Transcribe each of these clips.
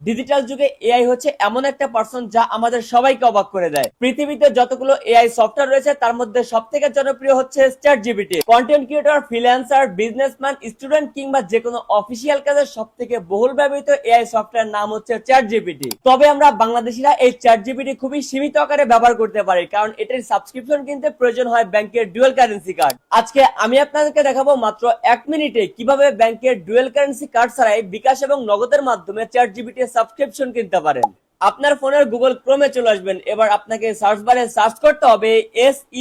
Digital যুগে AI হচ্ছে এমন একটা পার্সন যা আমাদের সবাইকে অবাক করে দেয়। পৃথিবীতে যতগুলো এআই সফটওয়্যার রয়েছে তার মধ্যে সবথেকে জনপ্রিয় হচ্ছে ChatGPT. Content creator, freelancer, businessman, student কিংবা যে কোনো অফিসিয়াল কাজে সবথেকে বহুল ব্যবহৃত এআই সফটওয়্যার নাম হচ্ছে চ্যাটজিপিটি। তবে আমরা বাংলাদেশিরা এই চ্যাটজিপিটি খুবই সীমিত আকারে ব্যবহার করতে পারি, কারণ এটার সাবস্ক্রিপশন কিনতে প্রয়োজন হয় ব্যাংকের ডুয়াল কারেন্সি কার্ড। আজকে আমি আপনাদেরকে দেখাবো মাত্র 1 মিনিটে কিভাবে ব্যাংকের ডুয়াল কারেন্সি কার্ড ছাড়াই বিকাশ এবং নগদের মাধ্যমে চ্যাটজিপিটি সাবস্ক্রিপশন কিনতে পারেন। আপনার ফোনের গুগল ক্রোমে চলে আসবেন। এবার আপনাকে সার্চ বারে সার্চ করতে হবে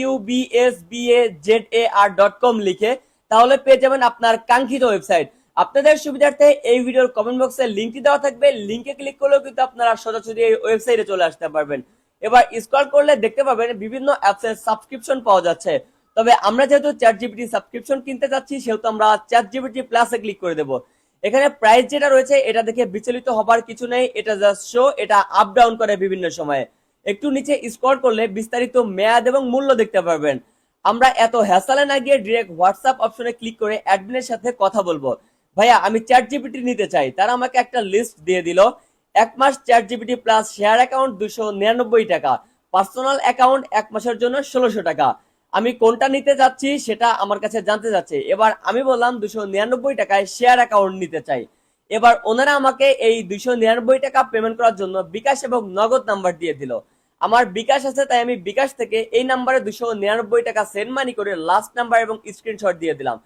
subsbazar.com লিখে, তাহলে পেয়ে যাবেন আপনার কাঙ্ক্ষিত ওয়েবসাইট। আপনাদের সুবিধার্থে এই ভিডিওর কমেন্ট বক্সে লিংকটি দেওয়া থাকবে, লিংকে ক্লিক করলেও কিন্তু আপনারা সরাসরি এই ওয়েবসাইটে চলে আসতে পারবেন। এবার স্ক্রল করলে দেখতে পাবেন বিভিন্ন অ্যাপসের সাবস্ক্রিপশন পাওয়া যাচ্ছে। তবে আমরা যেহেতু চ্যাটজিপিটি সাবস্ক্রিপশন কিনতে যাচ্ছি, সেহেতু আমরা চ্যাটজিপিটি প্লাসে ক্লিক করে দেবো। এখানে প্রাইস যেটা রয়েছে এটা দেখে বিচলিত হবার কিছু নেই, এটা জাস্ট শো, এটা আপ ডাউন করে বিভিন্ন সময়ে। একটু নিচে স্ক্রল করলে বিস্তারিত মেয়াদ এবং মূল্য দেখতে পারবেন। আমরা এত হ্যাসেলে না গিয়ে ডিরেক্ট হোয়াটসঅ্যাপ অপশনে ক্লিক করে অ্যাডমিনের সাথে কথা বলবো। ভাইয়া আমি চ্যাটজিপিটি নিতে চাই। তারা আমাকে একটা লিস্ট দিয়ে দিল। 1 মাস চ্যাটজিপিটি প্লাস শেয়ার অ্যাকাউন্ট 299 টাকা, পার্সোনাল অ্যাকাউন্ট 1 মাসের জন্য 1600 টাকা। আমি কোনটা নিতে যাচ্ছি সেটা আমার কাছে জানতে যাচ্ছে। এবার আমি বললাম 299 টাকায় শেয়ার অ্যাকাউন্ট নিতে চাই। এবার ওনারা আমাকে এই 299 টাকা পেমেন্ট করার জন্য বিকাশ এবং নগদ নাম্বার দিয়ে দিল। আমার বিকাশ আছে, তাই আমি বিকাশ থেকে এই নাম্বারে 299 টাকা সেন্ড মানি করে লাস্ট নাম্বার এবং স্ক্রিনশট দিয়ে দিলাম।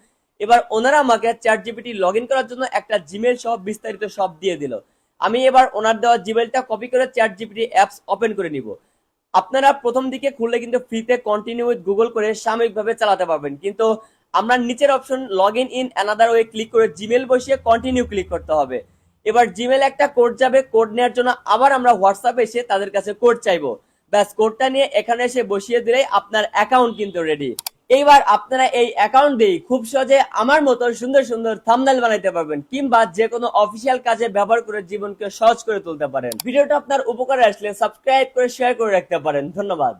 এবার ওনারা আমাকে চ্যাটজিপিটি লগ ইন করার জন্য একটা জিমেল সহ বিস্তারিত সব দিয়ে দিল। আমি এবার ওনার দেওয়া জিমেলটা কপি করে চ্যাটজিপিটি অ্যাপস ওপেন করে নিব। আপনারা প্রথম দিকে খুললে কিন্তু ফ্রিতে কন্টিনিউ উইথ গুগল করে সাময়িকভাবে চালাতে পারবেন, কিন্তু আমরা নিচের option log in another way click করে জিমেল বসিয়ে কন্টিনিউ ক্লিক করতে হবে। এবার জিমেল একটা কোড যাবে, কোড নেওয়ার জন্য আবার আমরা হোয়াটসঅ্যাপে এসে তাদের কাছে কোড চাইবো। ব্যাস, কোডটা নিয়ে এখানে এসে বসিয়ে দিলেই আপনার অ্যাকাউন্ট কিন্তু রেডি। এইবার আপনারা এই অ্যাকাউন্ট দিয়ে খুব সহজে আমার মতো সুন্দর সুন্দর থাম্বনেল বানাইতে পারবেন, কিংবা যে কোনো অফিসিয়াল কাজে ব্যবহার করে জীবনকে সহজ করে তুলতে পারেন। ভিডিওটা আপনার উপকারে আসলে সাবস্ক্রাইব করে শেয়ার করে রাখতে পারেন। ধন্যবাদ।